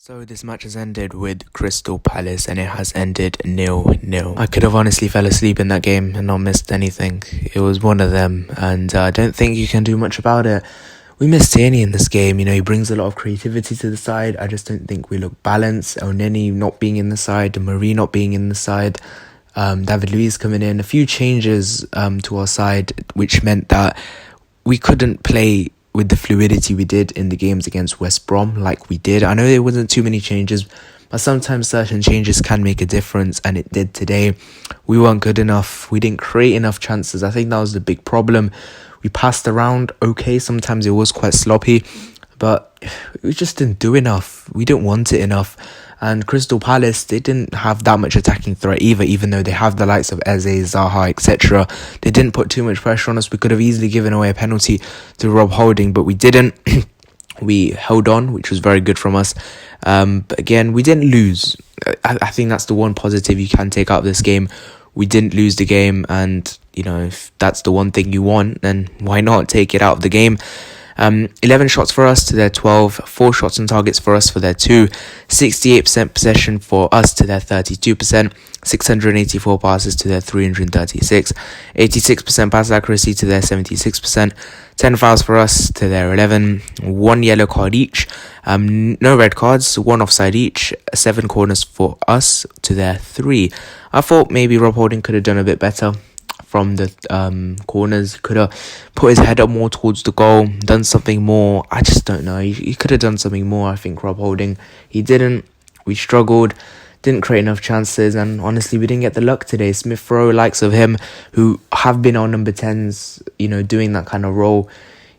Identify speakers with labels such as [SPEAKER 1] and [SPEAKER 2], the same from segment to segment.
[SPEAKER 1] So this match has ended with Crystal Palace and it has ended 0-0. I could have honestly fell asleep in that game and not missed anything. It was one of them and I don't think you can do much about it. We missed Tierney in this game, he brings a lot of creativity to the side. I just don't think we look balanced. Elneny not being in the side, Marie not being in the side, David Luiz coming in. A few changes to our side which meant that we couldn't play with the fluidity we did in the games against West Brom like we did. I know there wasn't too many changes, but sometimes certain changes can make a difference, and it did today. We weren't good enough. We didn't create enough chances. I think that was the big problem. We passed around okay. Sometimes it was quite sloppy, but we just didn't do enough. We didn't want it enough. And Crystal Palace, they didn't have that much attacking threat either, even though they have the likes of Eze, Zaha, etc. They didn't put too much pressure on us. We could have easily given away a penalty to Rob Holding, but we didn't. We held on, which was very good from us. But again, we didn't lose. I think that's the one positive you can take out of this game. We didn't lose the game, and if that's the one thing you want, then why not take it out of the game? 11 shots for us to their 12, 4 shots on targets for us for their 2, 68% possession for us to their 32%, 684 passes to their 336, 86% pass accuracy to their 76%, 10 fouls for us to their 11, 1 yellow card each, no red cards, 1 offside each, 7 corners for us to their 3. I thought maybe Rob Holding could have done a bit better from the corners. Could have put his head up more towards the goal, done something more. I just don't know. He could have done something more, I think, Rob Holding. He didn't. We struggled, didn't create enough chances, and honestly, we didn't get the luck today. Smith Rowe, likes of him, who have been our number 10s, doing that kind of role.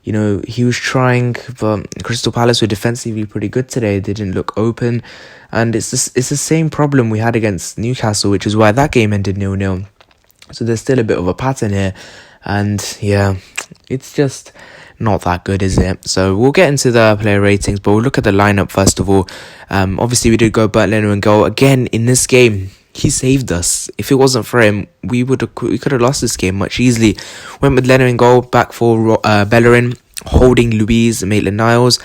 [SPEAKER 1] He was trying, but Crystal Palace were defensively pretty good today. They didn't look open, and it's the same problem we had against Newcastle, which is why that game ended 0-0. So there's still a bit of a pattern here. And yeah, it's just not that good, is it? So we'll get into the player ratings, but we'll look at the lineup first of all. Obviously, we did go Bernd Leno in goal. Again, in this game, he saved us. If it wasn't for him, we could have lost this game much easily. Went with Leno in goal, back for Bellerin, Holding Luiz, Maitland-Niles,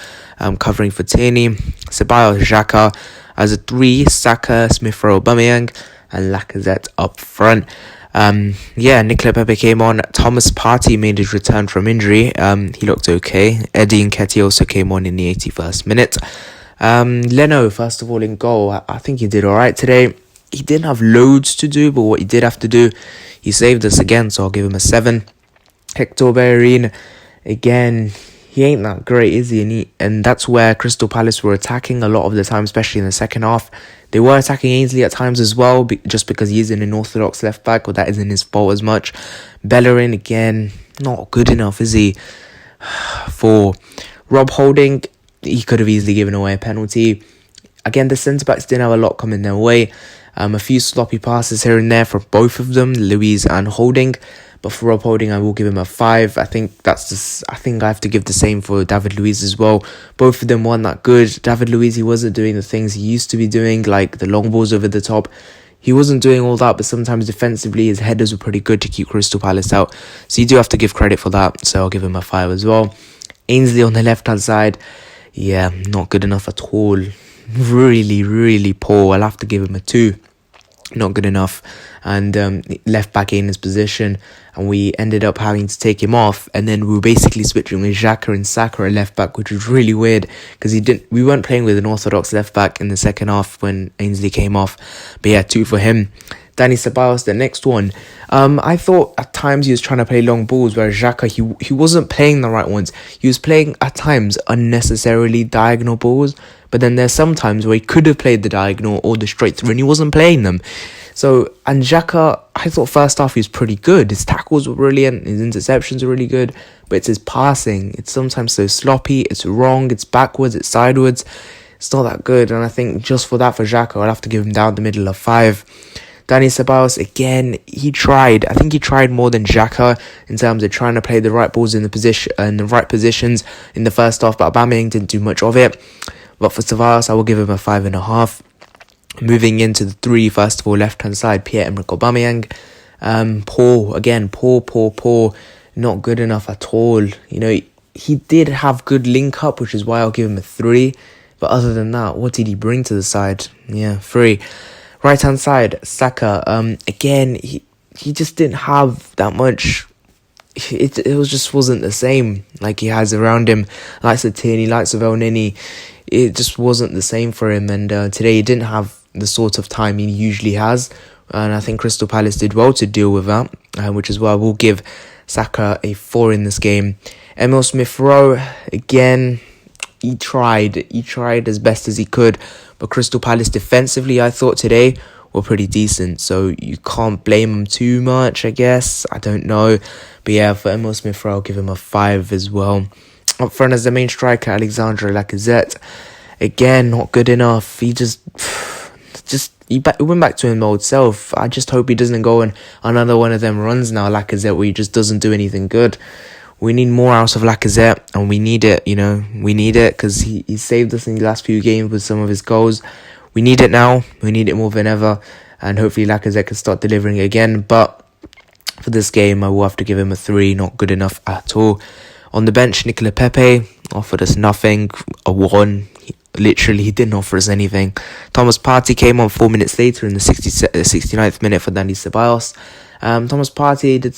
[SPEAKER 1] covering for Tierney, Ceballos, Xhaka. As a 3, Saka, Smith Rowe, Aubameyang, and Lacazette up front. Nicola Pepe came on. Thomas Partey made his return from injury. He looked okay. Eddie Nketiah also came on in the 81st minute. Leno, first of all, in goal. I think he did alright today. He didn't have loads to do, but what he did have to do, he saved us again, so I'll give him a 7. Hector Bellerin, again, he ain't that great, is he? And that's where Crystal Palace were attacking a lot of the time, especially in the second half. They were attacking Ainsley at times as well, just because he isn't an orthodox left back, or that isn't his fault as much. Bellerin, again, not good enough, is he? For Rob Holding, he could have easily given away a penalty. Again, the centre-backs didn't have a lot coming their way. A few sloppy passes here and there for both of them, Luiz and Holding. But for Rob Holding, I will give him a 5. I think I have to give the same for David Luiz as well. Both of them weren't that good. David Luiz, he wasn't doing the things he used to be doing, like the long balls over the top. He wasn't doing all that, but sometimes defensively, his headers were pretty good to keep Crystal Palace out. So you do have to give credit for that. So I'll give him a 5 as well. Ainsley on the left-hand side, yeah, not good enough at all. Really, really poor. I'll have to give him a 2. Not good enough. And left back in his position, and we ended up having to take him off, and then we were basically switching with Xhaka and Saka at left back, which was really weird because we weren't playing with an orthodox left back in the second half when Ainsley came off. But yeah, 2 for him. Danny Ceballos, the next one. I thought at times he was trying to play long balls, whereas Xhaka, he wasn't playing the right ones. He was playing at times unnecessarily diagonal balls, but then there's some times where he could have played the diagonal or the straight through, and he wasn't playing them. So, and Xhaka, I thought first half he was pretty good. His tackles were brilliant, his interceptions were really good, but it's his passing. It's sometimes so sloppy, it's wrong, it's backwards, it's sideways. It's not that good, and I think just for that, for Xhaka, I'll have to give him down the middle of 5. Danny Ceballos, again, he tried. I think he tried more than Xhaka in terms of trying to play the right balls in the right positions in the first half, but Aubameyang didn't do much of it. But for Ceballos, I will give him a 5.5. Moving into the 3, first of all, left-hand side, Pierre, Emerick, Aubameyang. Poor. Not good enough at all. He did have good link-up, which is why I'll give him a 3. But other than that, what did he bring to the side? Yeah, 3. Right hand side, Saka. Again, he just didn't have that much. It just wasn't the same like he has around him. Likes of Tierney, likes of El Nini. It just wasn't the same for him. And today he didn't have the sort of time he usually has. And I think Crystal Palace did well to deal with that, which is why I will give Saka a 4 in this game. Emile Smith-Rowe, again, he tried as best as he could. But Crystal Palace defensively, I thought today, were pretty decent. So you can't blame him too much, I guess. I don't know. But yeah, for Emile Smith-Rowe, I'll give him a 5 as well. Up front as the main striker, Alexandre Lacazette. Again, not good enough. He he went back to his old self. I just hope he doesn't go on another one of them runs now, Lacazette, where he just doesn't do anything good. We need more out of Lacazette, and we need it, We need it because he saved us in the last few games with some of his goals. We need it now. We need it more than ever. And hopefully Lacazette can start delivering again. But for this game, I will have to give him a 3. Not good enough at all. On the bench, Nicola Pepe offered us nothing. A 1. Literally, he didn't offer us anything. Thomas Partey came on 4 minutes later in the 69th minute for Danny Ceballos. Thomas Partey did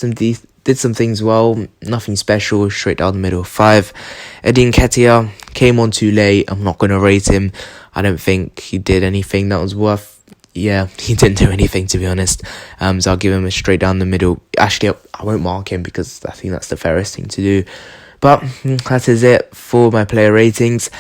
[SPEAKER 1] some things well. Nothing special. Straight down the middle. 5. Eddie Nketiah came on too late. I'm not going to rate him. I don't think he did anything that was worth... Yeah, he didn't do anything, to be honest. So I'll give him a straight down the middle. Actually, I won't mark him because I think that's the fairest thing to do. But that is it for my player ratings.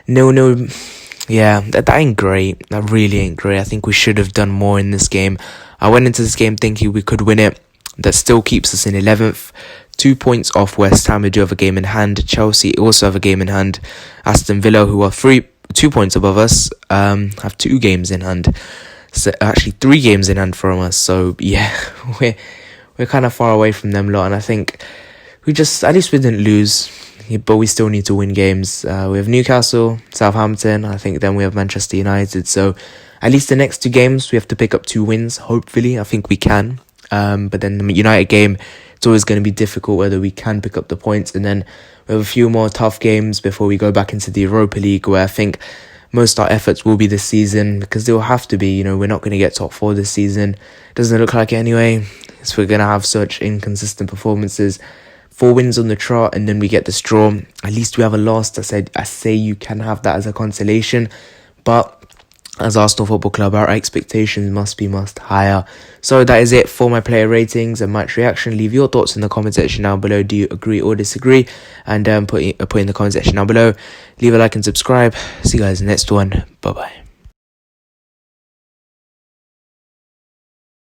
[SPEAKER 1] 0-0. Yeah, that ain't great. That really ain't great. I think we should have done more in this game. I went into this game thinking we could win it. That still keeps us in 11th. 2 points off West Ham, who do have a game in hand. Chelsea also have a game in hand. Aston Villa, who are 2 points above us, have 2 games in hand. So actually 3 games in hand from us. So yeah, we're kind of far away from them lot. And I think at least we didn't lose. But we still need to win games. We have Newcastle, Southampton. I think then we have Manchester United. So at least the next 2 games, we have to pick up 2 wins. Hopefully, I think we can. But then the United game, it's always going to be difficult whether we can pick up the points. And then we have a few more tough games before we go back into the Europa League, where I think most of our efforts will be this season, because they will have to be. We're not going to get top 4 this season. Doesn't look like it anyway. So we're going to have such inconsistent performances. 4 wins on the trot, and then we get this draw. At least we have a loss. I say you can have that as a consolation. But as Arsenal Football Club, our expectations must be higher. So that is it for my player ratings and match reaction. Leave your thoughts in the comment section down below. Do you agree or disagree? And put in the comment section down below. Leave a like and subscribe. See you guys in the next one. Bye bye.